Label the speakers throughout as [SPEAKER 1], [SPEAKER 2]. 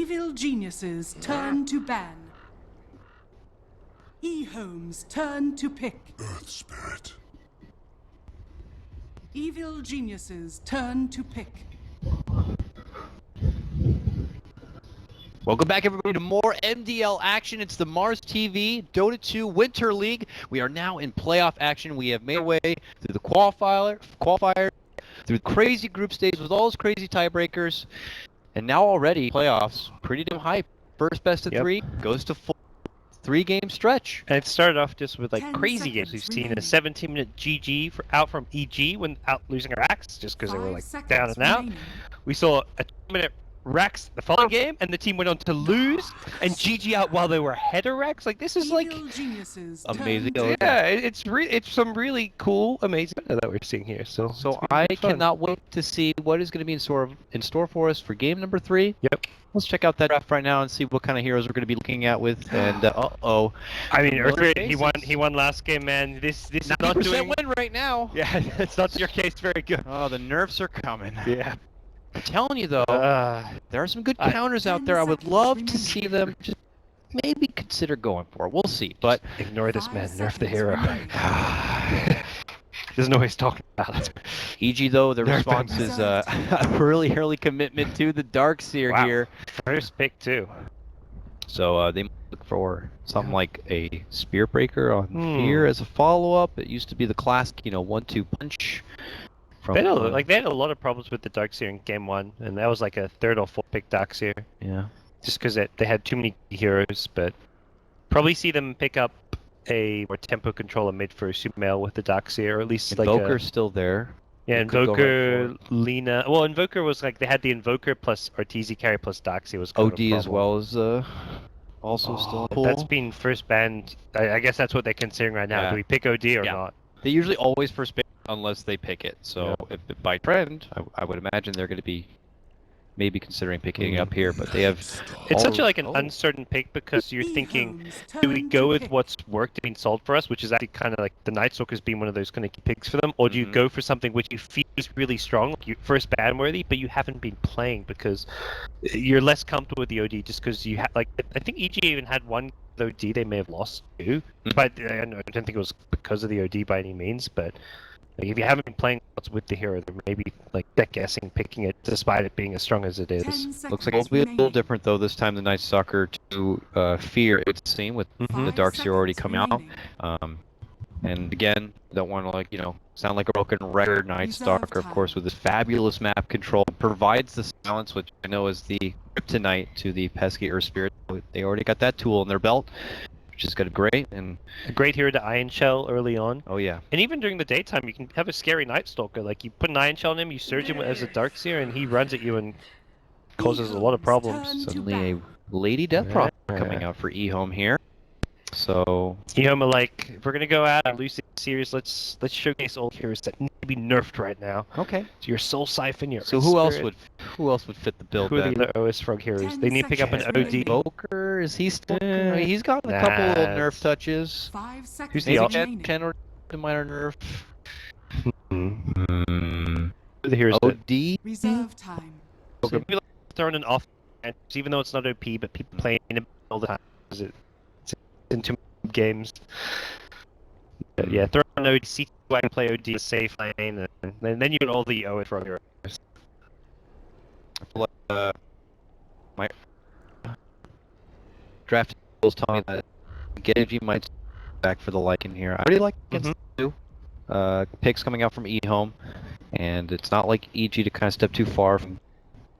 [SPEAKER 1] Evil Geniuses turn to ban. EHOME's turn to pick.
[SPEAKER 2] Earth Spirit.
[SPEAKER 1] Evil Geniuses turn to pick.
[SPEAKER 3] Welcome back, everybody, to more MDL action. It's the MarsTV Dota 2 Winter League. We are now in playoff action. We have made our way through the qualifier, through crazy group stages with all those crazy tiebreakers, and now already playoffs. Pretty damn hype. First best of three goes to full 3-game stretch.
[SPEAKER 4] And it started off just with like
[SPEAKER 1] 10
[SPEAKER 4] crazy games. We've seen a 17-minute GG out from EG without losing our Axe, just because they were like down and out. We saw a 2-minute Rex the following game, and the team went on to lose and GG out while they were ahead of Rex. Like, this is like
[SPEAKER 3] amazing.
[SPEAKER 4] Yeah, it's some really cool, amazing that we're seeing here. So
[SPEAKER 3] I cannot wait to see what is going to be in store for us for game number 3.
[SPEAKER 4] Yep.
[SPEAKER 3] Let's check out that draft right now and see what kind of heroes we're going to be looking at with. And
[SPEAKER 4] I mean, he won last game, man. This is not doing
[SPEAKER 3] win right now.
[SPEAKER 4] Yeah, it's not your case very good.
[SPEAKER 3] Oh, the nerfs are coming.
[SPEAKER 4] Yeah.
[SPEAKER 3] I'm telling you though, there are some good counters out there. I would love to see them just maybe consider going for it. We'll see, but
[SPEAKER 4] ignore this man. Nerf the hero. There's no way he's talking about it.
[SPEAKER 3] EG though, the response is a really early commitment to the Darkseer here.
[SPEAKER 4] First pick too.
[SPEAKER 3] So they might look for something like a Spear Breaker on here as a follow-up. It used to be the classic, 1-2 punch.
[SPEAKER 4] They had a lot of problems with the Darkseer in game 1, and that was like a 3rd or 4th pick Darkseer.
[SPEAKER 3] Yeah.
[SPEAKER 4] Just because they had too many heroes, but probably see them pick up a more tempo controller mid for a Sumail with the Darkseer, or at least
[SPEAKER 3] Invoker's still there.
[SPEAKER 4] Yeah, Invoker, Lina. Well, Invoker was like they had the Invoker plus Arteezy carry plus Darkseer was kind
[SPEAKER 3] OD as well as also still cool.
[SPEAKER 4] That's been first banned. I guess that's what they're considering right now. Yeah. Do we pick OD or not?
[SPEAKER 3] They usually always first ban unless they pick it. So if by trend, I would imagine they're going to be maybe considering picking it up here, but they have...
[SPEAKER 4] It's such an uncertain pick because you're thinking, do we go with what's worked and been sold for us, which is actually kind of like the Night Stalker's been one of those kind of key picks for them, or do you go for something which you feel is really strong, like you first ban worthy, but you haven't been playing because you're less comfortable with the OD just because you have, like, I think EG even had one OD they may have lost too, but I don't think it was because of the OD by any means, but if you haven't been playing with the hero, then maybe like deck guessing, picking it despite it being as strong as it is.
[SPEAKER 3] Looks like it'll be a little different though this time. The Night Stalker to Fear, it's seen with the Darkseer already come out. And again, don't want to sound like a broken record. Night Stalker, of course, with his fabulous map control, provides the silence, which I know is the kryptonite to the pesky Earth Spirit. They already got that tool in their belt, which is good, great, and
[SPEAKER 4] a great hero to Iron Shell early on.
[SPEAKER 3] Oh yeah,
[SPEAKER 4] and even during the daytime, you can have a scary Night Stalker. Like you put an Iron Shell on him, you surge him as a Darkseer, and he runs at you and causes a lot of problems.
[SPEAKER 3] Suddenly, a Lady Death Prop coming out for EHOME here. So
[SPEAKER 4] EHOME are like, if we're gonna go out and lose the series, let's showcase all heroes that need to be nerfed right now.
[SPEAKER 3] Okay.
[SPEAKER 4] So your Soul Siphon, your
[SPEAKER 3] so who else would fit the build?
[SPEAKER 4] Who are the other OS Frog heroes? They need to pick up an OD.
[SPEAKER 3] Invoker, is he still? He's gotten a couple little nerf touches.
[SPEAKER 1] 5 seconds.
[SPEAKER 4] Who's the
[SPEAKER 1] remaining.
[SPEAKER 3] 10 or minor nerf.
[SPEAKER 4] The heroes
[SPEAKER 3] OD.
[SPEAKER 1] Reserve time.
[SPEAKER 4] So maybe throwing an off, even though it's not OP, but people playing it all the time. It's into games. But yeah, throw an OD, see who I can play OD a safe lane, and then you get all the OS Frog heroes.
[SPEAKER 3] I feel like my draft tools tell me that Genji might back for the Lycan here. I really like against two picks coming out from EHOME, and it's not like EG to kind of step too far from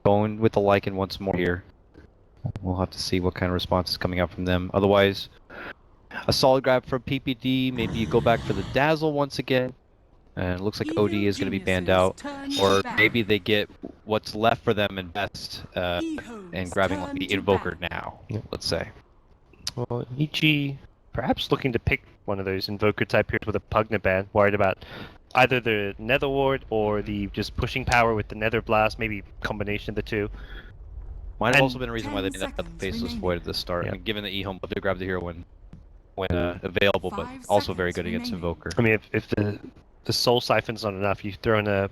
[SPEAKER 3] going with the Lycan once more here. We'll have to see what kind of response is coming out from them. Otherwise, a solid grab from PPD. Maybe you go back for the Dazzle once again. And it looks like OD is going to be banned out. Or maybe they get what's left for them and best and grabbing like the Invoker now, let's say.
[SPEAKER 4] Well, EG perhaps looking to pick one of those Invoker type heroes with a Pugna ban, worried about either the Nether Ward or the just pushing power with the Nether Blast, maybe combination of the two.
[SPEAKER 3] Might have also been a reason why they did that the Faceless Void at the start. I mean, given that EHOME loved to grab the hero when available, but also very good against Invoker.
[SPEAKER 4] I mean, if the the soul siphon's not enough. You throw in a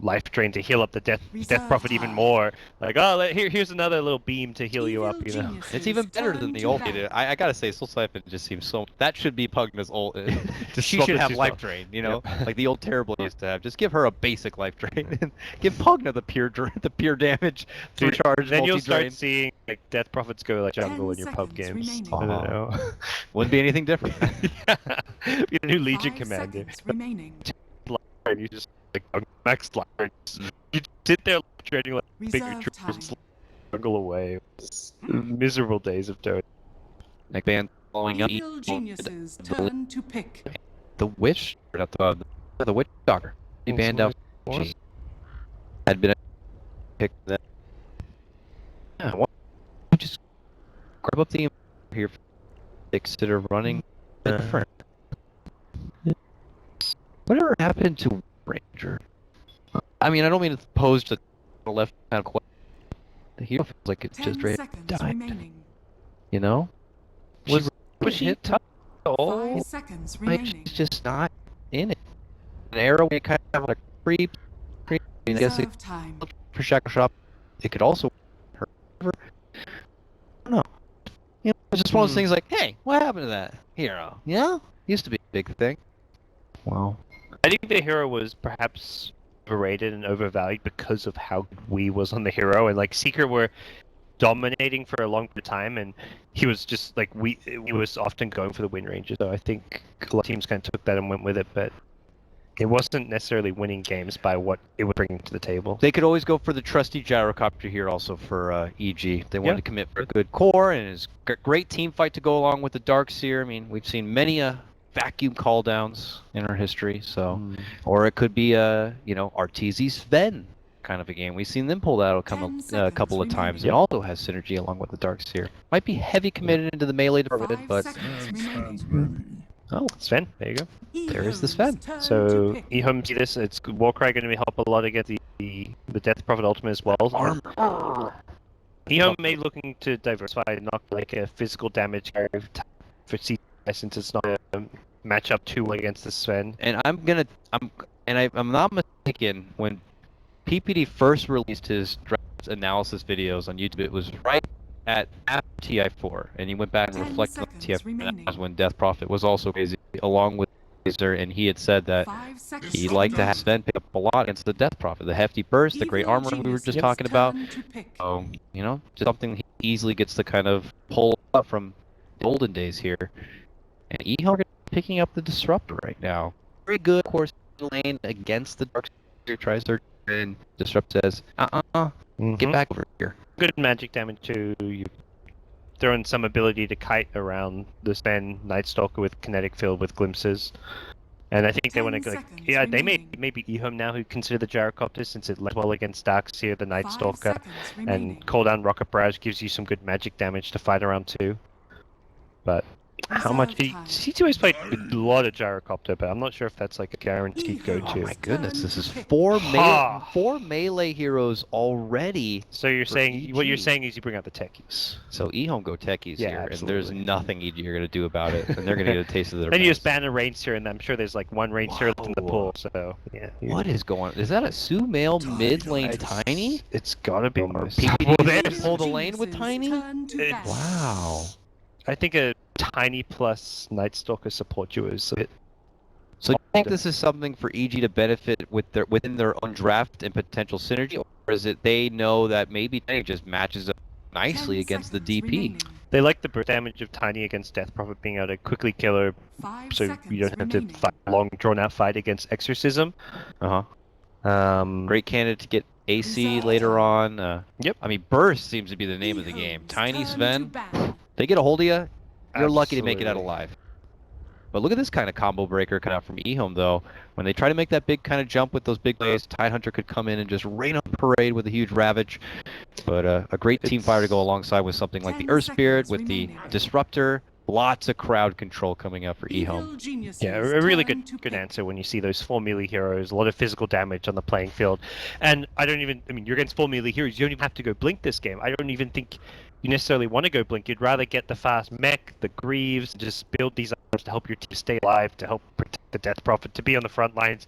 [SPEAKER 4] life drain to heal up the death prophet even more. Like, oh, here's another little beam to heal you up. You know,
[SPEAKER 3] it's even better than the old. I gotta say, Soul Siphon just seems so. That should be Pugna's old. She should have life drain. You know, like the old Terrible used to have. Just give her a basic life drain and give Pugna the pure damage through charge.
[SPEAKER 4] Then you'll start seeing like death prophets go like jungle in your pub games. I don't know.
[SPEAKER 3] Wouldn't be anything different.
[SPEAKER 4] Yeah. Be a new Legion commander.
[SPEAKER 1] Remaining.
[SPEAKER 4] You just like max life. You sit there trading like bigger
[SPEAKER 1] Reserve
[SPEAKER 4] troops
[SPEAKER 1] time.
[SPEAKER 4] jungle away. It's miserable days of Dota.
[SPEAKER 3] Next band following up.
[SPEAKER 1] Evil geniuses turn to pick.
[SPEAKER 3] The witch, not the witch doctor. He banned out. She had been a pick that. Yeah, why don't you just grab up the here. Consider running different. Whatever happened to Ranger? I mean, I don't mean to pose the left hand question. The hero feels like it's
[SPEAKER 1] 10
[SPEAKER 3] just ready to
[SPEAKER 1] seconds
[SPEAKER 3] die.
[SPEAKER 1] remaining.
[SPEAKER 3] You know?
[SPEAKER 4] Was she hit tough?
[SPEAKER 1] 5 seconds
[SPEAKER 3] Like,
[SPEAKER 1] remaining.
[SPEAKER 3] she's just not in it. An arrow, we kind of have a creep. I guess it
[SPEAKER 1] Reserve time.
[SPEAKER 3] for Shackle Shop. It could also hurt her. I don't know. You know, it's just one of those things like, hey, what happened to that hero? Yeah? Used to be a big thing. Wow.
[SPEAKER 4] I think the hero was perhaps overrated and overvalued because of how good we was on the hero, and like Seeker were dominating for a long time, and he was just like he was often going for the win ranges. So I think a lot of teams kind of took that and went with it, but it wasn't necessarily winning games by what it was bringing to the table.
[SPEAKER 3] They could always go for the trusty gyrocopter here also for EG. They wanted to commit for a good core, and it's a great team fight to go along with the Darkseer. I mean, we've seen many vacuum call downs in our history, so or it could be RTZ Sven kind of a game. We've seen them pull that a couple of times. It also has synergy along with the Darkseer. Might be heavy committed into the melee department, but
[SPEAKER 4] Sven, there you go.
[SPEAKER 3] There is the Sven.
[SPEAKER 4] So EHOME see this. It's Warcry going to help a lot against the Death Prophet Ultimate as well. EHOME may looking to diversify, not like a physical damage for CTI since it's not a matchup too well against the Sven.
[SPEAKER 3] And I'm not mistaken, when PPD first released his draft analysis videos on YouTube, it was right at after TI4, and he went back and reflected on TI4. That was when Death Prophet was also crazy, along with Laser, and he had said that he liked to have Sven pick up a lot against the Death Prophet. The hefty burst, the great armor we were just talking about. So, just something he easily gets to kind of pull up from the olden days here. And EHOME picking up the Disruptor right now. Very good, of course, lane against the Darkseer. Tries to and Disrupt says, get back over here.
[SPEAKER 4] Good magic damage too. You throw in some ability to kite around the Sven Night Stalker with kinetic field with glimpses. And I think they want to go. They may maybe EHOME now who consider the gyrocopter since it led well against Darkseer, the Night Stalker, and call down Rocket Barrage gives you some good magic damage to fight around too. But how much? C2A's played a lot of gyrocopter, but I'm not sure if that's like a guaranteed go-to.
[SPEAKER 3] Oh my goodness, this is four melee heroes already.
[SPEAKER 4] So you're saying what you're saying is you bring out the techies.
[SPEAKER 3] So EHOME go techies here,
[SPEAKER 4] absolutely.
[SPEAKER 3] and there's nothing you're gonna do about it, and they're gonna get a taste of their.
[SPEAKER 4] Then you just ban a Ranger, and I'm sure there's like one Ranger left in the pool. So yeah.
[SPEAKER 3] What is going on? Is that a Sumail mid lane Tiny?
[SPEAKER 4] It's gotta be.
[SPEAKER 3] PPD pull the lane with Tiny? Wow.
[SPEAKER 4] I think a Tiny plus Night Stalker support duo is a bit.
[SPEAKER 3] So you think this is something for EG to benefit within their own draft and potential synergy, or is it they know that maybe Tiny just matches up nicely against the DP?
[SPEAKER 4] They like the burst damage of Tiny against Death Prophet being able to quickly kill her, so you don't have to fight a long drawn-out fight against Exorcism.
[SPEAKER 3] Great candidate to get AC later on.
[SPEAKER 4] Yep.
[SPEAKER 3] I mean, Burst seems to be the name of the game. Tiny Sven. They get a hold of you, you're lucky to make it out alive. But look at this kind of combo breaker coming out from EHOME, though. When they try to make that big kind of jump with those big plays, Tidehunter could come in and just rain on parade with a huge Ravage. But a great team fighter to go alongside with something like the Earth Spirit, with the Disruptor. Lots of crowd control coming up for EHOME.
[SPEAKER 4] Yeah, a really good answer when you see those 4 melee heroes, a lot of physical damage on the playing field. And you're against 4 melee heroes, you don't even have to go blink this game. I don't even think you necessarily want to go Blink. You'd rather get the fast mech, the Greaves, just build these items to help your team stay alive, to help protect the Death Prophet, to be on the front lines,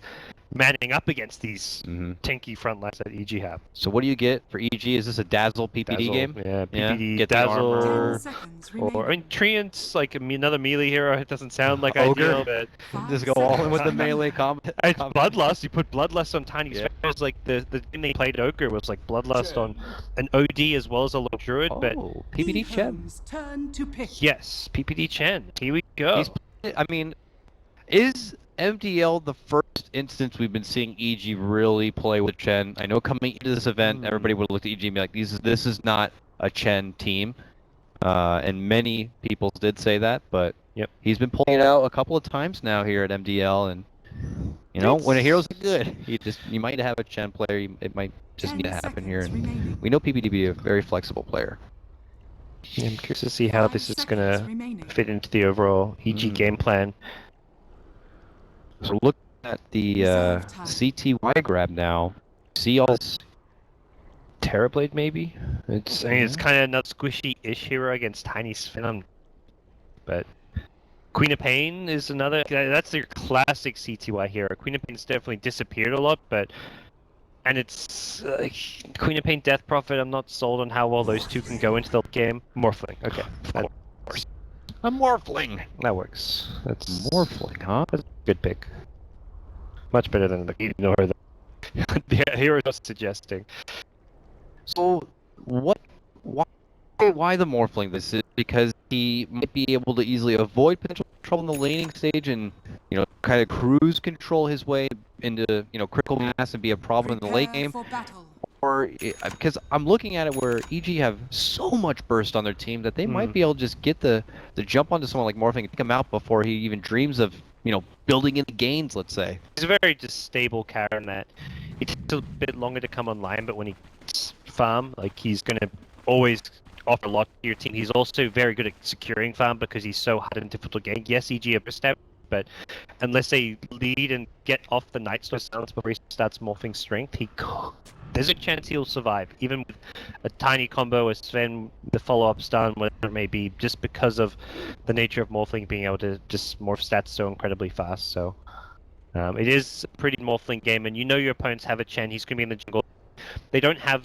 [SPEAKER 4] manning up against these tanky front lines that EG have.
[SPEAKER 3] So what do you get for EG? Is this a Dazzle PPD game?
[SPEAKER 4] Yeah, PPD,
[SPEAKER 3] Get
[SPEAKER 4] Dazzle,
[SPEAKER 3] the
[SPEAKER 1] 10
[SPEAKER 3] armor.
[SPEAKER 1] seconds
[SPEAKER 4] or
[SPEAKER 1] remaining.
[SPEAKER 4] Treant's like another melee hero. It doesn't sound like
[SPEAKER 3] Ogre.
[SPEAKER 4] ideal, but
[SPEAKER 3] Just go all in with the melee combat.
[SPEAKER 4] it's Bloodlust. You put Bloodlust on Tiny Sphere. It was like the game they played Ogre was like Bloodlust on an OD as well as a Lord Druid, but
[SPEAKER 3] Oh, PPD Chen.
[SPEAKER 1] EHOME's turn to pick.
[SPEAKER 4] yes, PPD Chen. Here we go.
[SPEAKER 3] I mean, is MDL the first instance we've been seeing EG really play with Chen? I know coming into this event, everybody would look at EG and be like, this is not a Chen team. And many people did say that, but he's been pulling it out a couple of times now here at MDL, and you know, when a hero's good, you might have a Chen player, it might just need to happen here, and we know PPD to be a very flexible player.
[SPEAKER 4] Yeah, I'm curious to see how this is gonna fit into the overall EG game plan.
[SPEAKER 3] So look at the CTY grab now. See all this
[SPEAKER 4] Terrorblade maybe? It's kind of not squishy-ish hero against Tiny Sphere, but Queen of Pain is another. That's your classic CTY hero. Queen of Pain's definitely disappeared a lot, and it's Queen of Pain, Death Prophet. I'm not sold on how well those two can go into the game. Morphling, okay.
[SPEAKER 3] a Morphling.
[SPEAKER 4] That works. That's
[SPEAKER 3] Morphling, huh?
[SPEAKER 4] That's a good pick. Much better than the ignore that the hero was suggesting.
[SPEAKER 3] So why the Morphling? This is because he might be able to easily avoid potential trouble in the laning stage and, you know, kind of cruise control his way into, you know, critical mass and be a problem in the late game. Or because I'm looking at it where EG have so much burst on their team that they might be able to just get the jump onto someone like Morphling and take him out before he even dreams of, you know, building in the gains, let's say.
[SPEAKER 4] He's a very just stable character in that it takes a bit longer to come online, but when he farm, like, he's going to always offer a lot to your team. He's also very good at securing farm because he's so hard and difficult to gain. Yes, EG have step, but unless they lead and get off the Nightstorm silence before he starts morphing strength, there's a chance he'll survive, even with a tiny combo with Sven, the follow-up stun, whatever it may be, just because of the nature of Morphling being able to just morph stats so incredibly fast. So it is a pretty Morphling game, and you know your opponents have a Chen. He's going to be in the jungle. They don't have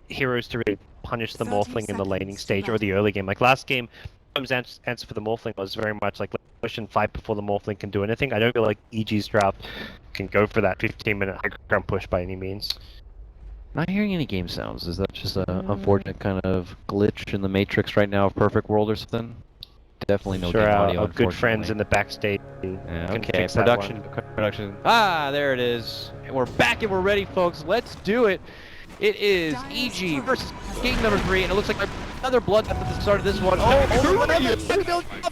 [SPEAKER 4] heroes to really punish the Morphling in the laning stage or the early game. Like last game, EHOME's answer for the Morphling was very much like, let's push and fight before the Morphling can do anything. I don't feel like EG's draft can go for that 15-minute high ground push by any means.
[SPEAKER 3] Not hearing any game sounds. Is that just an unfortunate kind of glitch in the matrix right now of Perfect World or something? Definitely no game audio,
[SPEAKER 4] our good friends in the backstage.
[SPEAKER 3] Yeah, okay, production. Ah, there it is. And we're back and we're ready, folks. Let's do it. It is EG versus game number 3, and it looks like another bloodbath at the start of this one.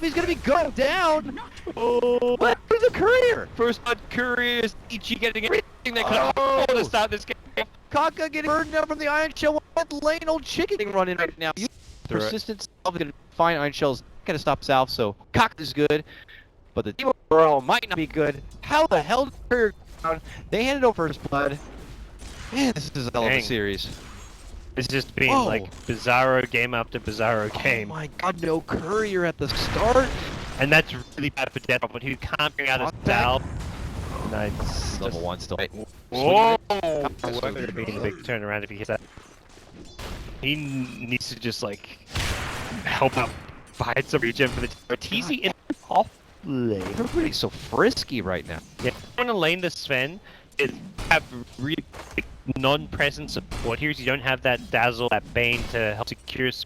[SPEAKER 3] He's gonna be gunned down. Oh, where's the courier?
[SPEAKER 4] First blood courier is EG getting everything that could to start this game.
[SPEAKER 3] Kaka getting burned down from the Iron Shell. What lane old chicken running right now? Persistent Salve is gonna find Iron Shell's gonna stop Salve, so Kaka is good, but the team overall might not be good. How the hell did the courier go down? They handed over first blood. Man, this is a hell of a series.
[SPEAKER 4] It's just been like bizarro game after bizarro game.
[SPEAKER 3] Oh my god, no courier at the start.
[SPEAKER 4] And that's really bad for Death Prophet, who can't bring out his Salve. Nice.
[SPEAKER 3] Level 1 still.
[SPEAKER 4] Whoa! Would have been a big turnaround if he hits that. He needs to just like help out find some regen for the TZ in off lane.
[SPEAKER 3] Everybody's so frisky right now.
[SPEAKER 4] Yeah, I want to lane the Sven. Have really non-present support here. You don't have that Dazzle, that Bane to help secure, so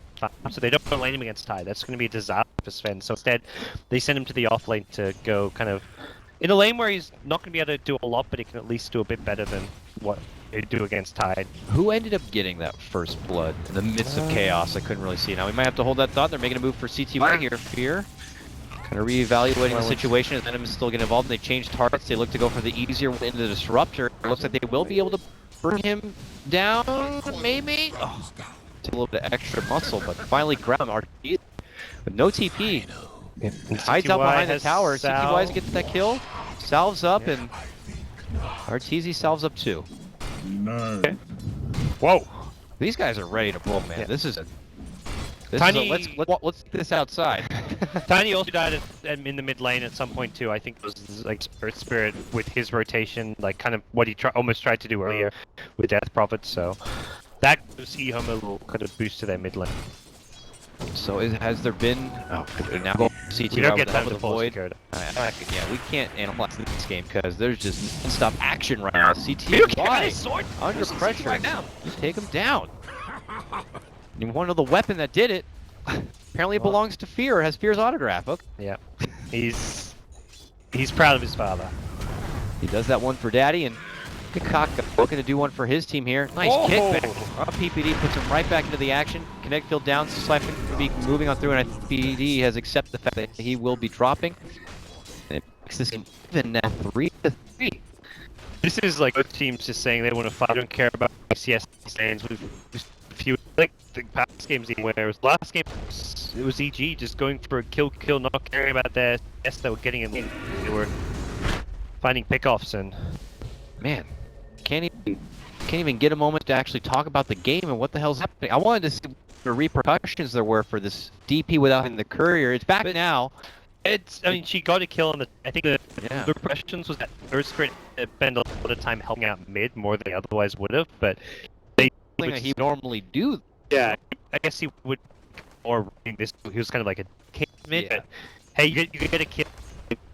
[SPEAKER 4] they don't lane him against Tide. That's going to be a disaster for Sven. So instead, they send him to the off lane to go kind of in a lane where he's not going to be able to do a lot, but he can at least do a bit better than what they do against Tide.
[SPEAKER 3] Who ended up getting that first blood in the midst of chaos? I couldn't really see. Now we might have to hold that thought. They're making a move for CTY here. Fear. Kind of reevaluating the situation, and then I'm still getting involved. And they change targets. They look to go for the easier one into the Disruptor. It looks like they will be able to bring him down, maybe? Oh, take a little bit of extra muscle, but finally grab him. RT with no TP. Hides out behind the tower. CTY gets that kill. Salves up, and RTZ salves up too.
[SPEAKER 2] No.
[SPEAKER 4] Okay. Whoa.
[SPEAKER 3] These guys are ready to blow, man.
[SPEAKER 4] Yeah.
[SPEAKER 3] This is
[SPEAKER 4] Tiny,
[SPEAKER 3] let's get this outside.
[SPEAKER 4] Tiny also died in the mid lane at some point too. I think it was like Earth Spirit with his rotation, like kind of what he almost tried to do earlier with Death Prophet. So that gives EHOME a little kind of boost to their mid lane.
[SPEAKER 3] So has there been? Oh, now go CT.
[SPEAKER 4] We don't get time
[SPEAKER 3] to
[SPEAKER 4] to void.
[SPEAKER 3] Yeah, we can't analyze this game because there's just non-stop action right now. CT under pressure.
[SPEAKER 4] Right now.
[SPEAKER 3] Take him down. You want to know the weapon that did it? Apparently it belongs to Fear. It has Fear's autograph. Okay.
[SPEAKER 4] Yeah, he's proud of his father.
[SPEAKER 3] He does that one for Daddy, and Kaka looking to do one for his team here. Nice kickback. PPD puts him right back into the action. Connect field down. Siphon will be moving on through, and I think PPD has accepted the fact that he will be dropping. And it makes this game even at 3-3.
[SPEAKER 4] This is like both teams just saying they want to fight. They don't care about CS stands. With a few like the past games where it was last game it was EG just going for a kill, not caring about their CS. They were getting in. They were finding pickoffs and
[SPEAKER 3] man, can't even get a moment to actually talk about the game and what the hell's happening. I wanted to see what the repercussions there were for this DP without having the courier. It's back now.
[SPEAKER 4] I mean, she got a kill on the. I think the repercussions was that Earth Spirit spent a lot of time helping out mid more than they otherwise would have, but they.
[SPEAKER 3] That he normally do.
[SPEAKER 4] Yeah, I guess he would. Or this, he was kind of like a cave mid.
[SPEAKER 3] Yeah.
[SPEAKER 4] But hey, you get a kill,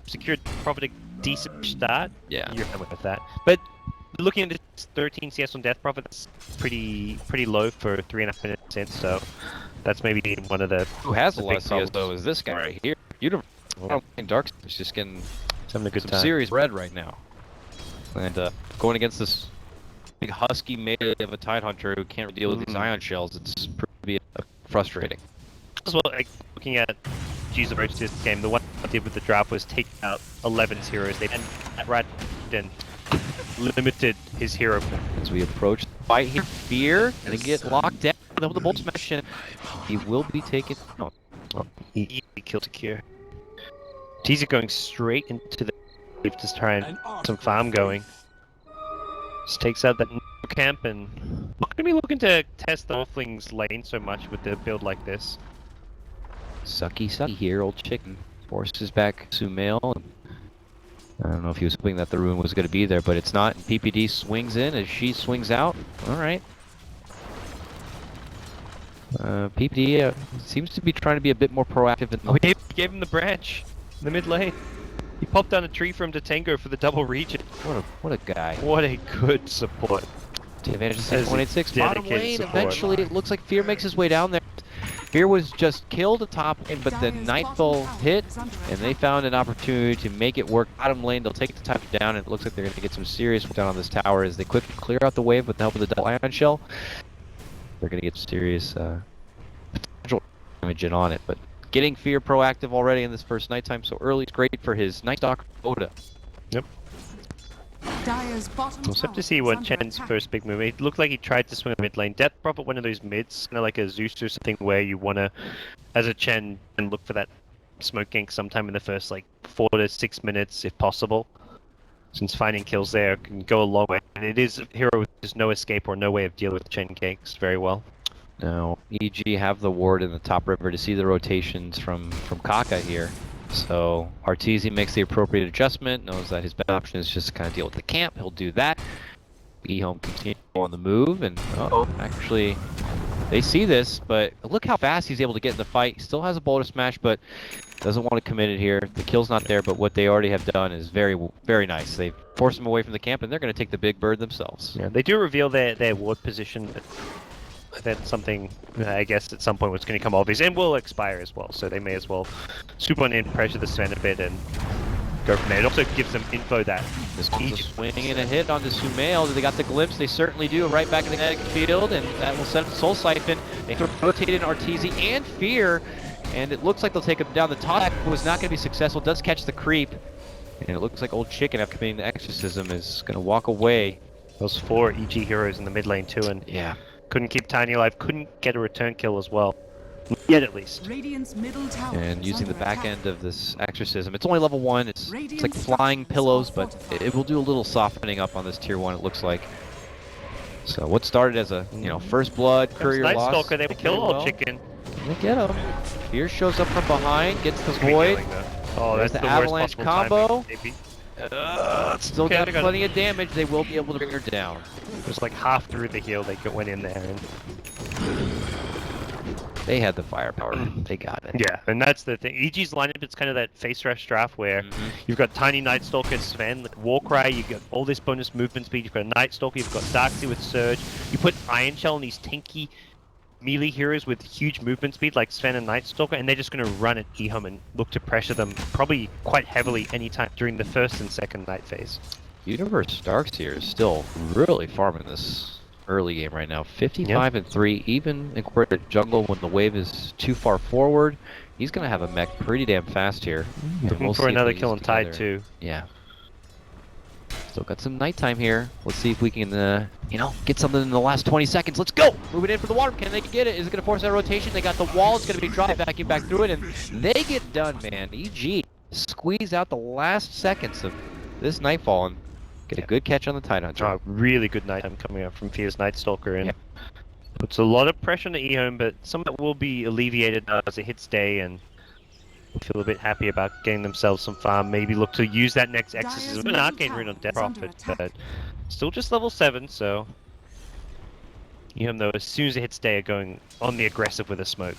[SPEAKER 4] secured probably a decent start.
[SPEAKER 3] Yeah,
[SPEAKER 4] you're fine with that. But looking at this 13 CS on Death Prophet, that's pretty low for 3.5 minutes in. So that's maybe one of the.
[SPEAKER 3] Who has a lot of CS though is this guy right here. Universe. Dark is just getting
[SPEAKER 4] some
[SPEAKER 3] serious red right now, and going against this big husky melee of a Tide Hunter who can't deal with these ion shells, it's pretty frustrating.
[SPEAKER 4] As well, like, looking at G's approach to this game, the one I did with the draft was take out 11's heroes. They then right and limited his hero.
[SPEAKER 3] As we approach the fight here, Fear and get locked down with the bolt smash, and he will be taken. Oh,
[SPEAKER 4] he killed Akir. Teaser going straight into the to try and some farm going. Just takes out that camp and not gonna be looking to test the Wolfling's lane so much with the build like this.
[SPEAKER 3] Sucky here, old chicken. Forces back Sumail. I don't know if he was hoping that the ruin was going to be there, but it's not. PPD swings in as she swings out. Alright. PPD seems to be trying to be a bit more proactive.
[SPEAKER 4] He gave him the branch in the mid lane. He popped down a tree for him to tango for the double region.
[SPEAKER 3] What a guy.
[SPEAKER 4] What a good support.
[SPEAKER 3] Take advantage of 6.86. Bottom lane, eventually it looks like Fear makes his way down there. Fear was just killed at top lane, but then Nightfall hit, and they found an opportunity to make it work. Bottom lane, they'll take the time down, and it looks like they're going to get some serious work down on this tower as they quickly clear out the wave with the help of the double ion shell. They're going to get serious potential damage in on it, but getting Fear proactive already in this first nighttime so early is great for his Night Stalker Dota.
[SPEAKER 4] Yep. We'll have to see what Chen's first big move. It looked like he tried to swing a mid lane. Death Prophet, one of those mids, kind of like a Zeus or something, where you want to, as a Chen, and look for that smoke gank sometime in the first like 4 to 6 minutes if possible. Since finding kills there can go a long way. And it is a hero with just no escape or no way of dealing with Chen ganks very well.
[SPEAKER 3] Now, EG have the ward in the top river to see the rotations from Kaka here. So Arteezy makes the appropriate adjustment, knows that his best option is just to kind of deal with the camp. He'll do that. EHOME continues on the move, and actually, they see this, but look how fast he's able to get in the fight. He still has a boulder smash, but doesn't want to commit it here. The kill's not there, but what they already have done is very, very nice. They've forced him away from the camp, and they're going to take the big bird themselves.
[SPEAKER 4] Yeah, they do reveal their ward position. That's something I guess at some point was going to come obvious and will expire as well, so they may as well swoop on in, pressure the Sven a bit, and go from there. It also gives them info that
[SPEAKER 3] this one's a swing and a hit onto Sumail. They got the glimpse, they certainly do, right back in the kinetic field, and that will set up Soul Siphon. They rotated Arteezy and Fear, and it looks like they'll take him down. The top was not going to be successful, does catch the creep, and it looks like old chicken after committing the exorcism is going to walk away.
[SPEAKER 4] Those 4 EG heroes in the mid lane too, and
[SPEAKER 3] yeah.
[SPEAKER 4] Couldn't keep Tiny alive, couldn't get a return kill as well. Yet at least.
[SPEAKER 3] And using the back end of this exorcism, it's only level 1, it's like flying pillows, but it will do a little softening up on this tier 1, it looks like. So what started as a, first blood, courier
[SPEAKER 4] Night
[SPEAKER 3] loss.
[SPEAKER 4] Stalker, they would kill old chicken.
[SPEAKER 3] Gonna get him. Fear shows up from behind, gets the
[SPEAKER 4] It's gonna be
[SPEAKER 3] void.
[SPEAKER 4] killing, though. Oh,
[SPEAKER 3] There's
[SPEAKER 4] that's
[SPEAKER 3] the
[SPEAKER 4] the worst
[SPEAKER 3] avalanche
[SPEAKER 4] possible
[SPEAKER 3] combo.
[SPEAKER 4] timing, maybe.
[SPEAKER 3] Still
[SPEAKER 4] Okay,
[SPEAKER 3] got
[SPEAKER 4] they got
[SPEAKER 3] plenty of damage. They will be able to bring her down.
[SPEAKER 4] It was like half through the heal they went in there. And...
[SPEAKER 3] They had the firepower. They got it.
[SPEAKER 4] Yeah, and that's the thing. EG's lineup, it's kind of that face rush draft where you've got Tiny Night Stalker, Sven, Warcry, you've got all this bonus movement speed, you've got Night Stalker, you've got Darkseid with Surge, you put Iron Shell on these tinky melee heroes with huge movement speed like Sven and Night Stalker, and they're just going to run at EHOME and look to pressure them probably quite heavily anytime during the first and second night phase.
[SPEAKER 3] Universe Starks here is still really farming this early game right now. 55 and 3, even incorporated jungle when the wave is too far forward. He's going to have a mech pretty damn fast here.
[SPEAKER 4] Looking for another kill on Tide too.
[SPEAKER 3] Yeah. Still got some nighttime here. Let's see if we can, you know, get something in the last 20 seconds. Let's go! Moving in for the water. Can they get it? Is it going to force that rotation? They got the wall. It's going to be dry vacuum back through it, and they get done, man. EG squeeze out the last seconds of this Nightfall and get a good catch on the Tide Hunter.
[SPEAKER 4] Oh, really good nighttime coming up from Fear's Night Stalker, and puts a lot of pressure on the EHOME, but some of that will be alleviated as it hits day and feel a bit happy about getting themselves some farm. Maybe look to use that next exorcism. An arcane rune on Death Prophet, but still just level 7, so EHOME though, as soon as it hits day, are going on the aggressive with a smoke.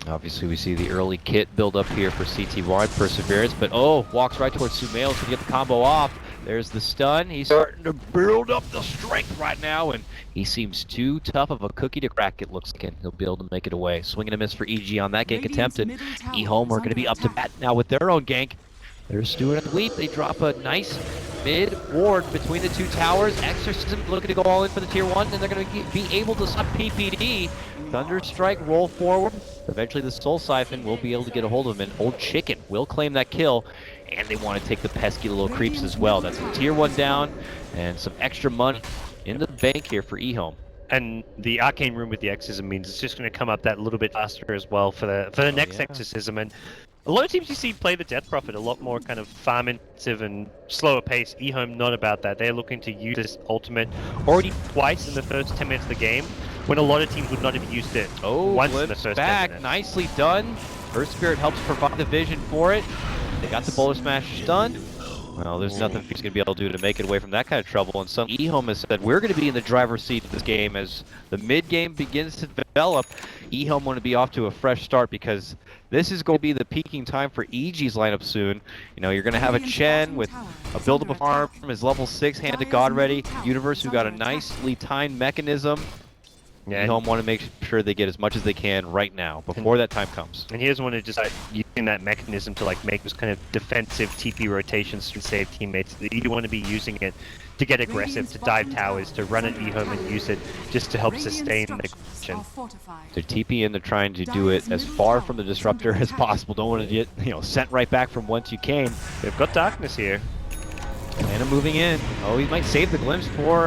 [SPEAKER 3] Obviously, we see the early kit build up here for CTY Perseverance, but oh, walks right towards Sumail to get the combo off. There's the stun. He's starting to build up the strength right now, and he seems too tough of a cookie to crack, it looks like. He'll be able to make it away. Swing and a miss for EG on that gank attempt, and EHOME are going to be up to bat now with their own gank. There's Stewart and Weep. They drop a nice mid ward between the two towers. Exorcism looking to go all in for the tier 1, and they're going to be able to stop PPD. Thunderstrike, roll forward. Eventually the Soul Siphon will be able to get a hold of him, and Old Chicken will claim that kill. And they want to take the pesky little creeps as well. That's a tier 1 down, and some extra money in the bank here for EHOME.
[SPEAKER 4] And the arcane room with the exorcism means it's just going to come up that little bit faster as well for the next exorcism. And a lot of teams you see play the Death Prophet a lot more kind of farm intensive and slower pace. EHOME not about that. They're looking to use this ultimate already twice in the first 10 minutes of the game, when a lot of teams would not have used it once in the first 10 minutes.
[SPEAKER 3] Nicely done. Earth Spirit helps provide the vision for it. They got the Boulder Smash done. Well, there's nothing he's going to be able to do to make it away from that kind of trouble. And some EHOME has said, we're going to be in the driver's seat of this game as the mid-game begins to develop. EHOME want to be off to a fresh start because this is going to be the peaking time for EG's lineup soon. You know, you're going to have a Chen with a buildable farm, his level 6 Hand to God ready. Universe, who got a nicely timed mechanism. Yeah, EHOME want to make sure they get as much as they can right now before that time comes.
[SPEAKER 4] And he doesn't want to just using that mechanism to like make this kind of defensive TP rotations to save teammates. You want to be using it to get aggressive, to dive towers, to run at EHOME and use it just to help sustain the aggression.
[SPEAKER 3] They're TP in, they're trying to do it as far from the disruptor as possible. Don't want to get, you know, sent right back from whence you came.
[SPEAKER 4] They've got darkness here.
[SPEAKER 3] Anna moving in. Oh, he might save the glimpse for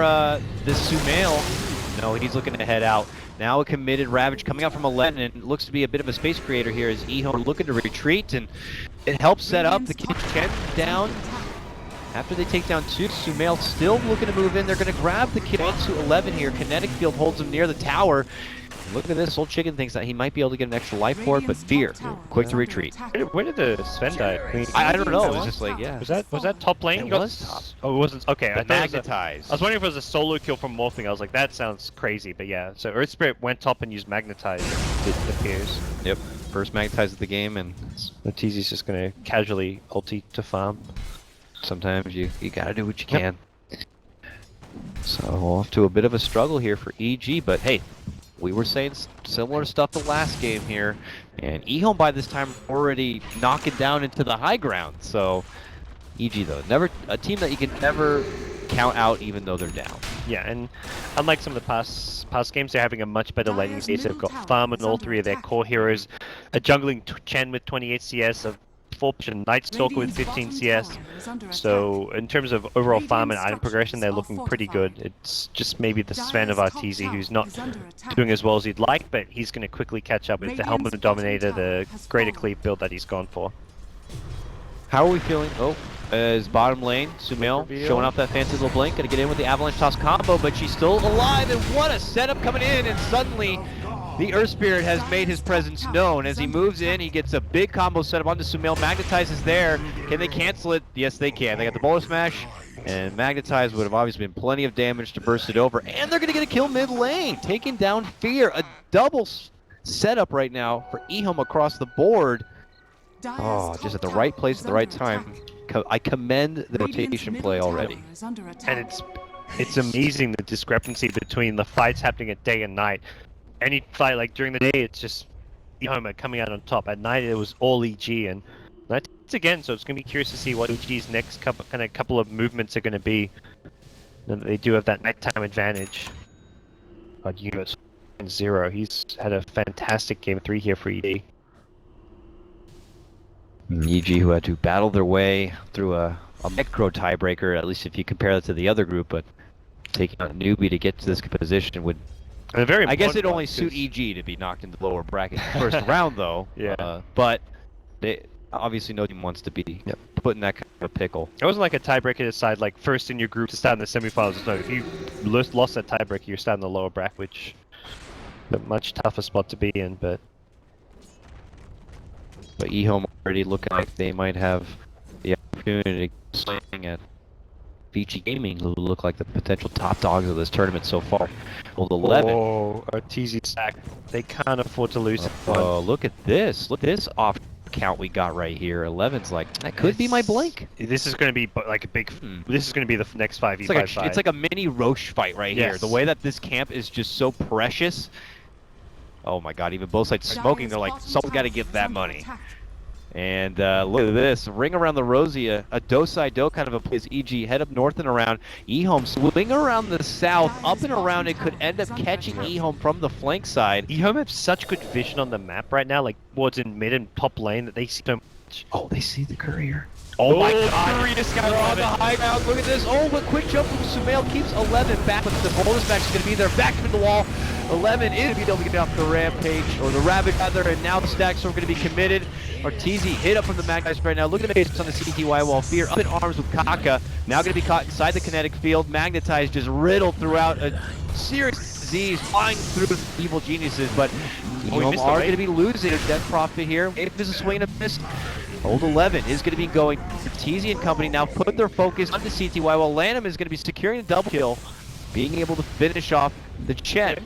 [SPEAKER 3] this Sumail. No, he's looking to head out. Now a committed Ravage coming out from 11, and looks to be a bit of a space creator here as EHOME looking to retreat, and it helps set up the Chen down. After they take down 2, Sumail still looking to move in. They're going to grab the kid to 11 here. Kinetic Field holds him near the tower. Look at this, Old Chicken thinks that he might be able to get an extra life for it, but Fear, quick to retreat.
[SPEAKER 4] Where did the Sven die?
[SPEAKER 3] I don't know, it was just like, yeah.
[SPEAKER 4] Was that top lane?
[SPEAKER 3] It was top.
[SPEAKER 4] Oh, it wasn't, okay. I
[SPEAKER 3] Magnetized.
[SPEAKER 4] was wondering if it was a solo kill from Morphing. I was like, that sounds crazy, but yeah. So Earth Spirit went top and used Magnetize, it appears.
[SPEAKER 3] Yep, first Magnetize of the game, and
[SPEAKER 4] TZ's just going to casually ulti to farm.
[SPEAKER 3] Sometimes you gotta do what you can. So off to a bit of a struggle here for EG, but hey, we were saying similar stuff the last game here, and EHOME by this time already knocking down into the high ground. So EG though, never a team that you can never count out even though they're down.
[SPEAKER 4] Yeah, and unlike some of the past games, they're having a much better laning stage. They've got farm and all 3 of their core heroes, a jungling Chen with 28 CS, a 4-position Night Stalker with 15 CS. So in terms of overall farm and item progression, they're looking pretty good. It's just maybe the Sven of Arteezy who's not doing as well as he'd like, but he's going to quickly catch up with the Helm of the Dominator, the Greater Cleave build that he's gone for.
[SPEAKER 3] How are we feeling? Oh, as bottom lane, Sumail showing off that fancy little blink, gonna get in with the Avalanche Toss combo, but she's still alive, and what a setup coming in, and suddenly The Earth Spirit has made his presence known. As he moves in, he gets a big combo set up onto Sumail. Magnetize is there. Can they cancel it? Yes, they can. They got the Boulder Smash, and Magnetize would have obviously been plenty of damage to burst it over. And they're going to get a kill mid lane, taking down Fear. A double setup right now for EHOME across the board. Oh, just at the right place at the right time. I commend the rotation play already.
[SPEAKER 4] And it's amazing the discrepancy between the fights happening at day and night. Any fight, like during the day, it's just EHOME coming out on top. At night, it was all EG, and that's again. So it's going to be curious to see what EG's next couple of movements are going to be. And they do have that nighttime advantage. But Unit's 0. He's had a fantastic game 3 here for EG.
[SPEAKER 3] EG, who had to battle their way through a micro tiebreaker, at least if you compare that to the other group, but taking on a newbie to get to this position would. I guess it'd only suit EG to be knocked into the lower bracket in the first round, though.
[SPEAKER 4] Yeah.
[SPEAKER 3] But they obviously no team wants to be put in that kind of a pickle.
[SPEAKER 4] It wasn't like a tiebreaker to decide like first in your group to start in the semifinals. No, if you lost that tiebreaker, you're starting in the lower bracket, which is a much tougher spot to be in. But
[SPEAKER 3] EHOME already looking like they might have the opportunity to swing at VG Gaming, who look like the potential top dogs of this tournament so far. Well, 11.
[SPEAKER 4] Oh, a TZ stack. They can't afford to lose.
[SPEAKER 3] Oh, look at this. Look at this off count we got right here. 11's like, that could be my blink.
[SPEAKER 4] This is going to be like a big. This is going to be the next 5v5 fight.
[SPEAKER 3] It's like a mini Roche fight right here. The way that this camp is just so precious. Oh my god, even both sides smoking, they're like, someone's got to give that money. And look at this, ring around the rosy, a do-side-do kind of a place. EG head up north and around. EHOME swing around the south, up and around. It could end up catching EHOME from the flank side.
[SPEAKER 4] EHOME have such good vision on the map right now, like what's in mid and top lane, that they see so much.
[SPEAKER 3] Oh, they see the courier.
[SPEAKER 4] Oh my god,
[SPEAKER 3] they're on the high ground. Look at this. Oh, but quick jump from Sumail keeps 11 back, but the bonus match is going to be there. Back to the wall. 11 is going to be able to get off the rampage, or the rabbit rather, and now the stacks are going to be committed. Arteezy hit up from the Magnetize right now. Look at the base on the CTY wall. Fear up in arms with Kaka. Now going to be caught inside the kinetic field. Magnetize just riddled throughout a serious disease, flying through the evil geniuses, but EHOME are going to be losing a death profit here. If there's a swing and a miss, Old 11 is going to be going. Arteezy and company now put their focus on the CTY, while Lanham is going to be securing the double kill, being able to finish off the Chet.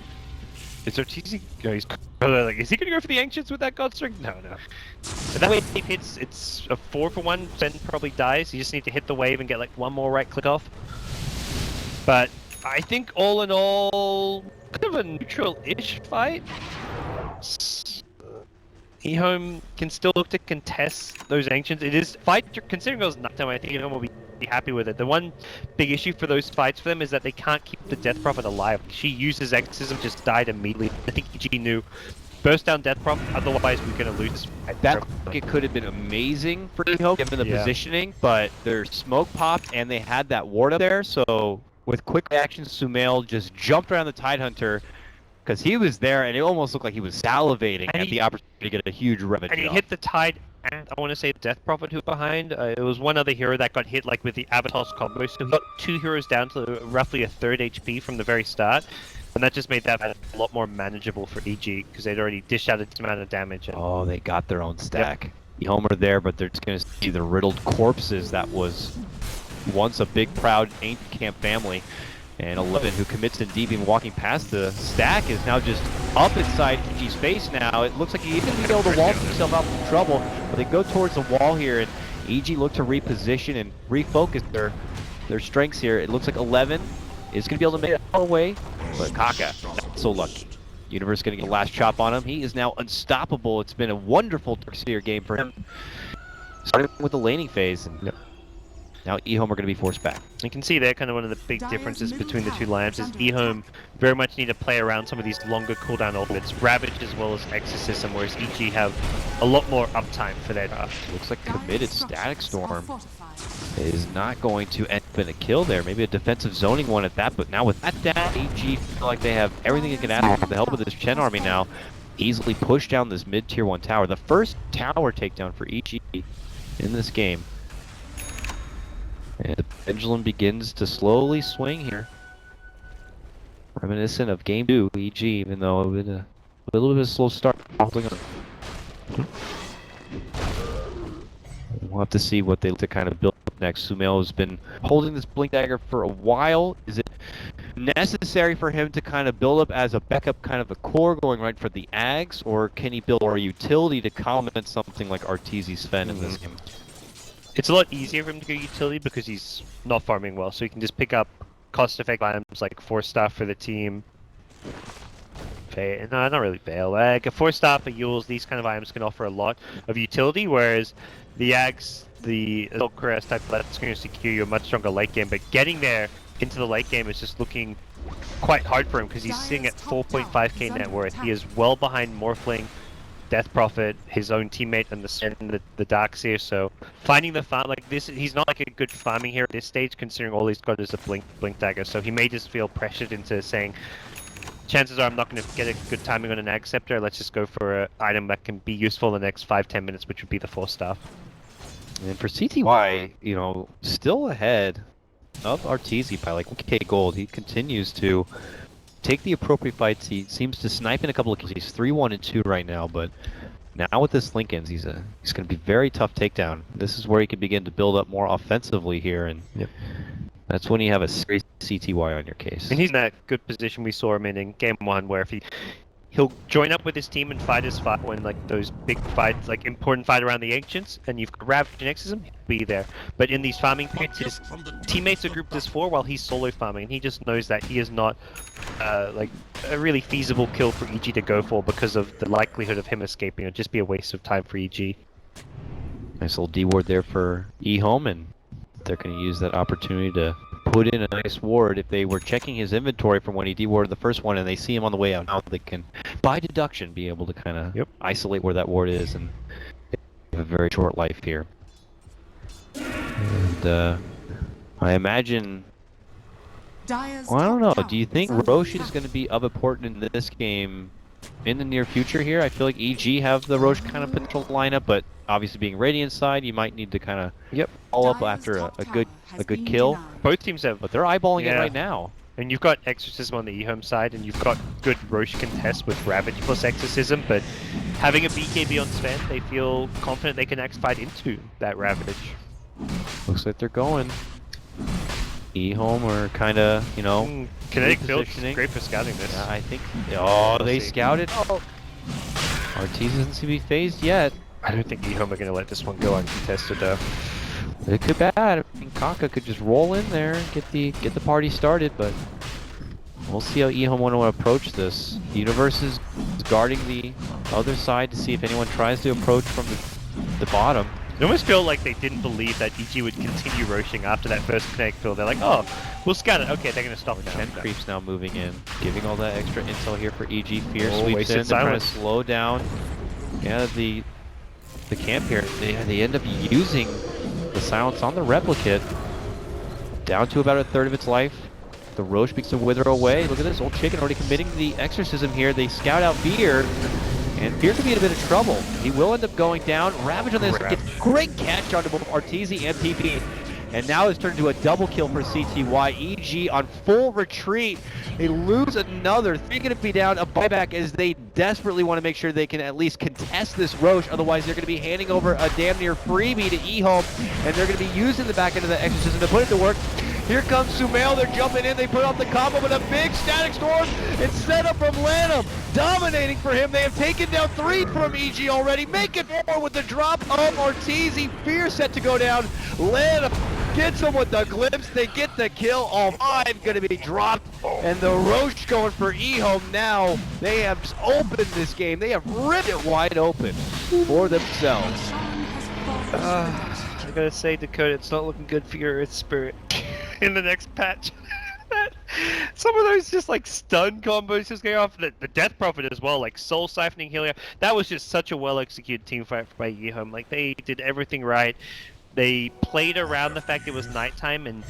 [SPEAKER 4] Is Arteezy? Is he going to go for the Ancients with that Godstring? No. So that way if he hits, it's a 4-for-1, Zen probably dies. You just need to hit the wave and get like one more right click off. But I think all in all, kind of a neutral-ish fight. EHOME can still look to contest those Ancients. It is fight, considering it was nighttime, I think EHOME will be happy with it. The one big issue for those fights for them is that they can't keep the Death Prophet alive. She uses Exorcism, just died immediately. I think EG knew, burst down Death Prophet, otherwise we're going to lose this fight.
[SPEAKER 3] That it could have been amazing for EHOME given the positioning, but their smoke popped and they had that ward up there, so with quick reaction, Sumail just jumped around the Tidehunter because he was there and it almost looked like he was salivating at the opportunity to get a huge revenge.
[SPEAKER 4] And he hit the Tide, and I want to say Death Prophet who behind. It was one other hero that got hit like with the Avatar's combo, so he got 2 heroes down to roughly a third HP from the very start. And that just made that a lot more manageable for EG, because they'd already dished out its amount of damage. And...
[SPEAKER 3] oh, they got their own stack. EHOME are there, but they're just going to see the riddled corpses that was once a big, proud ancient camp family. And 11, who commits to deeping, walking past the stack, is now just up inside EG's face now. It looks like he's going to be able to wall himself out from trouble, but they go towards the wall here, and EG look to reposition and refocus their strengths here. It looks like 11 is going to be able to make it all the way, but Kaka, not so lucky. Universe going to get a last chop on him. He is now unstoppable. It's been a wonderful Darkseer game for him. Starting with the laning phase, and now EHOME are going to be forced back.
[SPEAKER 4] You can see there kind of one of the big differences between the two lineups is EHOME very much need to play around some of these longer cooldown ultimates, Ravage as well as Exorcism, whereas EG have a lot more uptime for their draft.
[SPEAKER 3] Looks like committed Static Storm is not going to end up in a kill there. Maybe a defensive zoning one at that, but now with that down, EG feel like they have everything they can ask with the help of this Chen army now. Easily push down this mid-tier 1 tower. The first tower takedown for EG in this game. And the pendulum begins to slowly swing here. Reminiscent of Game 2, EG, even though it was a A little bit of a slow start. We'll have to see what they look to kind of build up next. Sumail has been holding this Blink Dagger for a while. Is it necessary for him to kind of build up as a backup kind of a core going right for the Ags, or can he build more utility to complement something like Arteezy Sven in this game?
[SPEAKER 4] It's a lot easier for him to go utility because he's not farming well, so he can just pick up cost-effective items like 4-star for the team. No, not really Veil. Like a 4-star for Yules, these kind of items can offer a lot of utility, whereas the Ags, the Zolkrest type, that's going to secure you a much stronger late game, but getting there into the late game is just looking quite hard for him because he's sitting at 4.5k net worth. He is well behind Morphling, Death Prophet, his own teammate, and the Darkseer. So finding the farm like this, he's not like a good farming here at this stage, considering all he's got is a blink dagger. So he may just feel pressured into saying, chances are I'm not going to get a good timing on an Ag Scepter. Let's just go for an item that can be useful in the next 5-10 minutes, which would be the 4-star.
[SPEAKER 3] And for CTY, you know, still ahead of Arteezy by like 1k gold. He continues to take the appropriate fights. He seems to snipe in a couple of kills. He's 3-1 and 2 right now, but now with this Linkens, he's going to be very tough takedown. This is where he can begin to build up more offensively here, and that's when you have a serious CTY on your case.
[SPEAKER 4] And he's in that good position we saw him in game 1, where if he'll join up with his team and fight his fight when like those big fights, like important fight around the Ancients, and you've got Ravage next to him, he'll be there. But in these farming periods, his teammates are grouped as 4 while he's solo farming, and he just knows that he is not like a really feasible kill for EG to go for because of the likelihood of him escaping. It'd just be a waste of time for EG.
[SPEAKER 3] Nice little D ward there for EHOME, and they're going to use that opportunity to put in a nice ward. If they were checking his inventory from when he dewarded the first one and they see him on the way out, now they can, by deduction, be able to kind of isolate where that ward is and have a very short life here. And I imagine, well, I don't know, do you think Roche is going to be of importance in this game in the near future here? I feel like EG have the Roche kind of potential lineup, but obviously being Radiant side, you might need to kind of follow up after a good kill.
[SPEAKER 4] Both teams have,
[SPEAKER 3] but they're eyeballing it right now.
[SPEAKER 4] And you've got Exorcism on the EHOME side, and you've got good Roche contest with Ravage plus Exorcism, but having a BKB on Sven, they feel confident they can actually fight into that Ravage.
[SPEAKER 3] Looks like they're going. EHOME are kind of, you know,
[SPEAKER 4] kinetic build is great for scouting this.
[SPEAKER 3] Yeah, I think. Oh, they scouted. Oh. Arteezy doesn't seem to be phased yet.
[SPEAKER 4] I don't think EHOME are going to let this one go uncontested though.
[SPEAKER 3] It could be bad. I mean, Kaka could just roll in there and get the party started, but we'll see how EHOME want to approach this. The Universe is guarding the other side to see if anyone tries to approach from the bottom.
[SPEAKER 4] I almost feel like they didn't believe that EG would continue roaching after that first connect kill. They're like, oh, we'll scout it. Okay, they're going to stop now.
[SPEAKER 3] 10 creeps now moving in, giving all that extra intel here for EG. Fear sweeps in, they're trying to slow down. Yeah, the camp here, they end up using the silence on the replicate. Down to about a third of its life. The Roche begins to wither away. Look at this, old chicken already committing the exorcism here. They scout out Fear. And Fear could be in a bit of trouble. He will end up going down. Ravage on this gets great catch onto both Arteezy and TP. And now it's turned into a double kill for CTY. EG on full retreat. They lose another. They're going to be down a buyback as they desperately want to make sure they can at least contest this Roche. Otherwise, they're going to be handing over a damn near freebie to EHOME. And they're going to be using the back end of the exorcism to put it to work. Here comes Sumail, they're jumping in, they put out the combo with a big static storm. It's set up from Lanham, dominating for him. They have taken down 3 from EG already. Make it 4 with the drop of Arteezy. Fear set to go down. Lanham gets him with the glimpse. They get the kill. All 5 going to be dropped. And the Roche going for EHOME now. They have opened this game. They have ripped it wide open for themselves.
[SPEAKER 4] I gotta say, Dakota, it's not looking good for your Earth Spirit in the next patch. Some of those just like stun combos just going off. The Death Prophet as well, like soul siphoning Helia. That was just such a well executed team fight by EHOME. Like they did everything right. They played around the fact it was nighttime and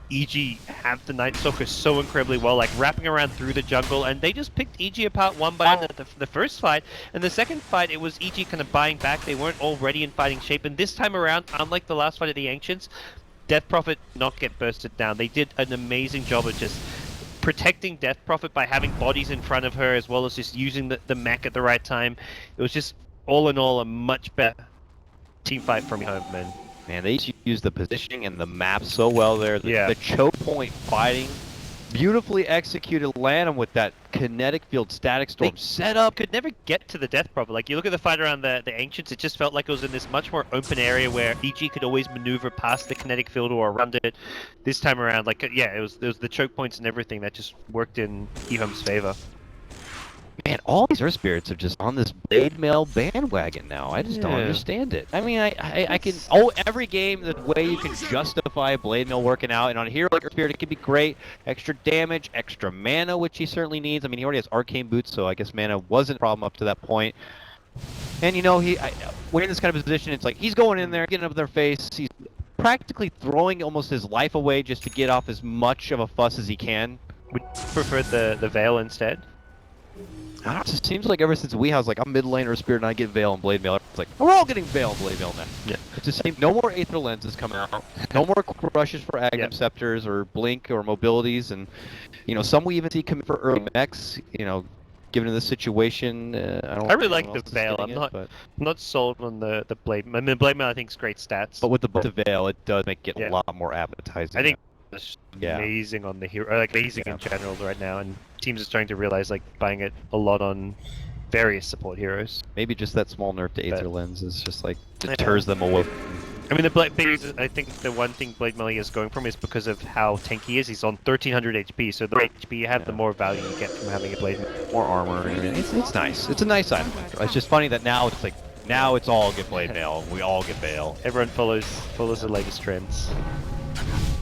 [SPEAKER 4] EG have the Night Stalker so incredibly well, like wrapping around through the jungle, and they just picked EG apart one by one. The first fight, and the second fight, it was EG kind of buying back. They weren't already in fighting shape, and this time around, unlike the last fight of the Ancients, Death Prophet not get bursted down. They did an amazing job of just protecting Death Prophet by having bodies in front of her, as well as just using the mech at the right time. It was just, all in all, a much better team fight from EHOME, man.
[SPEAKER 3] Man, they use the positioning and the map so well there. The choke point fighting, beautifully executed, land him with that kinetic field static storm setup.
[SPEAKER 4] Could never get to the Death Prophet. Like, you look at the fight around the Ancients, it just felt like it was in this much more open area where EG could always maneuver past the kinetic field or around it. This time around, like, yeah, it was the choke points and everything that just worked in EHOME's favor.
[SPEAKER 3] Man, all these Earth Spirits are just on this Blade Mail bandwagon now. I just don't understand it. I mean, I can... Oh, every game, the way you can justify Blade Mail working out, and on a hero like Earth Spirit, it can be great. Extra damage, extra mana, which he certainly needs. I mean, he already has Arcane Boots, so I guess mana wasn't a problem up to that point. And, you know, when you're in this kind of position, it's like, he's going in there, getting up in their face. He's practically throwing almost his life away just to get off as much of a fuss as he can.
[SPEAKER 4] Would you prefer the Veil instead?
[SPEAKER 3] I don't know, it just seems like ever since WeHouse, like I'm mid lane or Spirit and I get Veil and Blade Mail. It's like, we're all getting Veil and Blade Mail now.
[SPEAKER 4] Yeah.
[SPEAKER 3] It's the same. No more Aether Lenses coming out. No more crushes for Agam Scepters or Blink or mobilities. And, you know, some we even see come for early mechs, you know, given this situation. I
[SPEAKER 4] really like the Veil. I'm not sold on the Blade. I mean, the Blade Mail I think is great stats.
[SPEAKER 3] But with the Veil, it does make it a lot more appetizing.
[SPEAKER 4] I think it's amazing on the hero, like amazing in general right now, and teams are starting to realize like buying it a lot on various support heroes.
[SPEAKER 3] Maybe just that small nerf to Aether Lens is just like deters them away.
[SPEAKER 4] I mean, I think the one thing Blade Melee is going from is because of how tanky he is. He's on 1300 HP, so the more HP you have, the more value you get from having a Blade Melee.
[SPEAKER 3] More armor and everything. It's nice. It's a nice item. It's just funny that now it's like, now it's all get Blade Mail. We all get Veil.
[SPEAKER 4] Everyone follows the latest trends.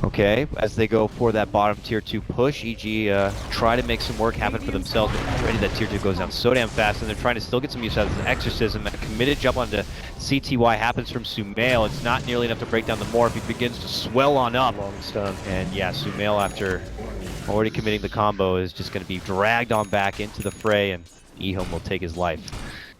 [SPEAKER 3] Okay, as they go for that bottom tier 2 push, EG try to make some work happen for themselves, but already that tier 2 goes down so damn fast, and they're trying to still get some use out of this Exorcism. A committed jump onto CTY happens from Sumail. It's not nearly enough to break down the morph. He begins to swell on up.
[SPEAKER 4] Long stun.
[SPEAKER 3] And yeah, Sumail, after already committing the combo, is just going to be dragged on back into the fray, and EHOME will take his life.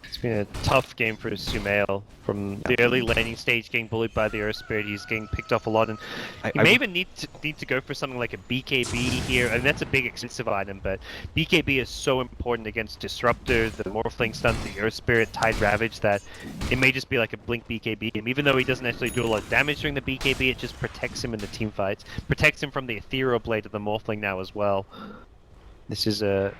[SPEAKER 4] It's been a tough game for Sumail. From the early laning stage, getting bullied by the Earth Spirit, he's getting picked off a lot, and he may even need to go for something like a BKB here. I mean, that's a big expensive item, but BKB is so important against Disruptor, the Morphling Stun, the Earth Spirit, Tide Ravage, that it may just be like a blink BKB. And even though he doesn't actually do a lot of damage during the BKB, it just protects him in the team fights. Protects him from the Ethereal Blade of the Morphling now as well. This is a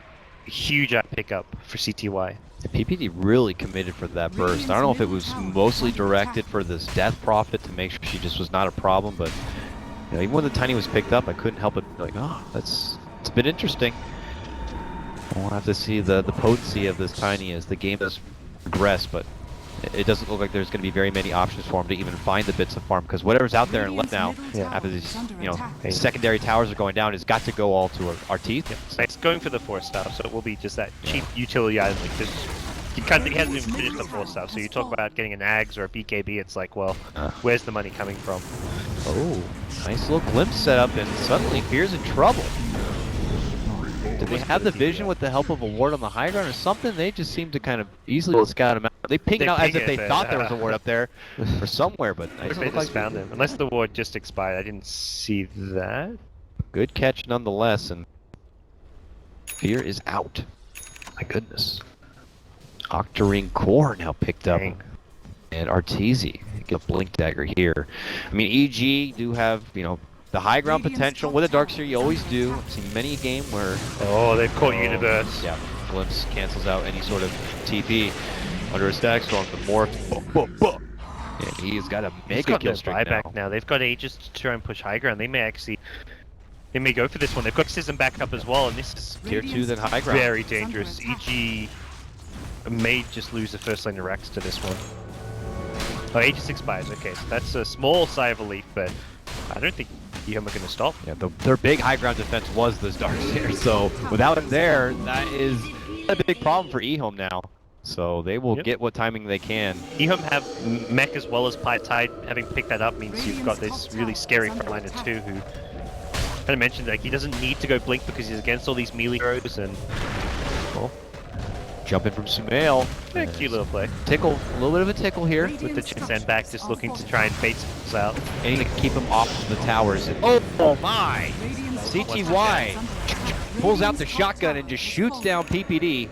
[SPEAKER 4] huge pickup for CTY.
[SPEAKER 3] PPD really committed for that burst. I don't know if it was mostly directed for this Death Prophet to make sure she just was not a problem, but you know, even when the Tiny was picked up, I couldn't help but be like, oh, it's been interesting. We'll have to see the potency of this Tiny as the game does progress, but it doesn't look like there's going to be very many options for him to even find the bits of farm, because whatever's out there and left now, after these, you know, secondary towers are going down, has got to go all to our teeth.
[SPEAKER 4] So it's going for the 4-star, so it will be just that cheap utility item. Like this, he hasn't even finished the 4-star, so you talk about getting an Ags or a BKB, it's like, well, where's the money coming from?
[SPEAKER 3] Oh, nice little glimpse set up, and suddenly Fear's in trouble. Did they have the vision with the help of a ward on the high ground or something? They just seemed to kind of easily scout him out. They pinged out as if they thought there was a ward up there or somewhere, but it doesn't look like
[SPEAKER 4] found him. Unless the ward just expired, I didn't see that.
[SPEAKER 3] Good catch nonetheless, and Fear is out. My goodness. Octarine Core now picked up. And Arteezy get a Blink Dagger here. I mean, EG do have, you know, the high ground potential. With a Darkseer, you always do. I've seen many a game where...
[SPEAKER 4] Oh, they've caught Universe.
[SPEAKER 3] Yeah, Glimpse cancels out any sort of TP. Under a Static Storm, the Morph. And he's got a mega kill streak
[SPEAKER 4] now. They've got ages to try and push high ground. They may go for this one. They've got Schism back up as well, and this is
[SPEAKER 3] tier 2 then high ground.
[SPEAKER 4] Very dangerous. EG may just lose the first lane of Rex to this one. Oh, Aegis expires. Okay, so that's a small sigh of relief, but I don't think EHOME are going to stop.
[SPEAKER 3] Yeah, their big high ground defense was this Darkseer, so without him there, that is a big problem for EHOME now. So they will get what timing they can.
[SPEAKER 4] EHOME have mech as well as Tide. Having picked that up means you've got this really scary frontliner too, who kind of mentioned like he doesn't need to go blink because he's against all these melee heroes, and well,
[SPEAKER 3] jumping from Sumail.
[SPEAKER 4] Yeah, cute little play.
[SPEAKER 3] Tickle, a little bit of a tickle here.
[SPEAKER 4] With the chin sand back, just looking to try and bait some out.
[SPEAKER 3] And to keep him off the towers. Oh my! CTY pulls out the shotgun and just shoots down PPD.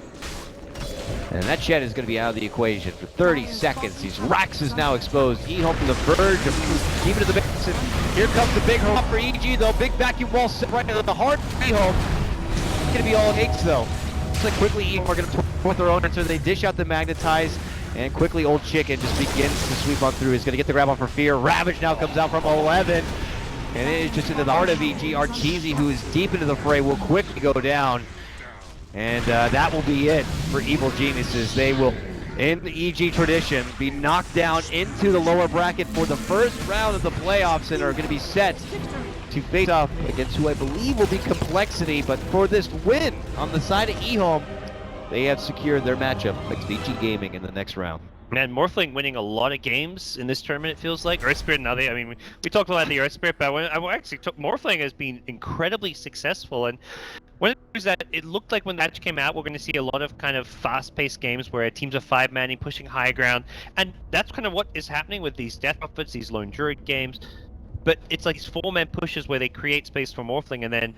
[SPEAKER 3] And that Shed is going to be out of the equation for 30 seconds. These Rax is now exposed. EHOME to the verge of keeping to the base. And here comes the big hop for EG, though. Big vacuum wall set right into the heart of EHOME. It's going to be all it takes, though. Looks like quickly EHOME are going to with their own, so they dish out the magnetize. And quickly Old Chicken just begins to sweep on through. He's going to get the grab on for Fear. Ravage now comes out from 11. And it is just into the heart of EG. Archeesy, who is deep into the fray, will quickly go down. And that will be it for Evil Geniuses. They will, in the EG tradition, be knocked down into the lower bracket for the first round of the playoffs and are going to be set to face off against who I believe will be Complexity. But for this win on the side of EHOME, they have secured their matchup against EG Gaming in the next round.
[SPEAKER 4] Man, Morphling winning a lot of games in this tournament, it feels like. Earth Spirit, now I mean, we talked about the Earth Spirit, but Morphling has been incredibly successful. And one of the things that it looked like when the match came out, we're going to see a lot of kind of fast-paced games where teams are 5-manning, pushing high ground. And that's kind of what is happening with these Death Prophets, these Lone Druid games. But it's like these 4-man pushes where they create space for Morphling, and then